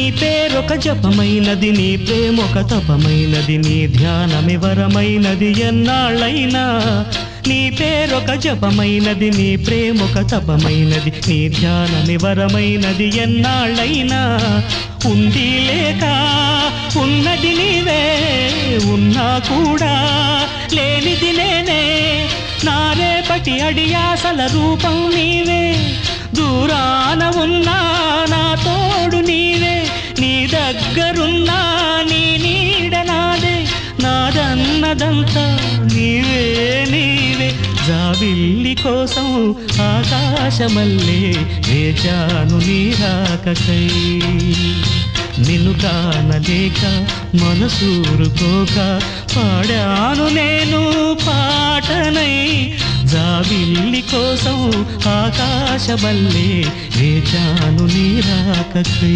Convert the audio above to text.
నీ పేరొక జపమైనది, నీ ప్రేమొక తపమైనది, నీ ధ్యానమి వరమైనది ఎన్నాళ్ళైనా. నీ పేరొక జపమైనది, నీ ప్రేమొక తపమైనది, నీ ధ్యానమి వరమైనది ఎన్నాళ్ళైనా. ఉంది లేక ఉన్నది నీవే, ఉన్నా కూడా లేనిది నేనే. నా రేపటి అడియాసల రూపం నీవే, దూరాన ఉన్నా నా తోడు నీవే. నీ దగ్గరున్నా నీ నీడ నాదే, నాదన్నదంతా నీవే నీవే. జాబిల్లి కోసం ఆకాశమల్లే వేచాను నీ రాకకై. నిన్ను కానలేక మనసూరుకోక పాడాను నేను పాటనై. జాబిల్లి కోసం ఆకాశమల్లే వేచాను నీ రాకకై.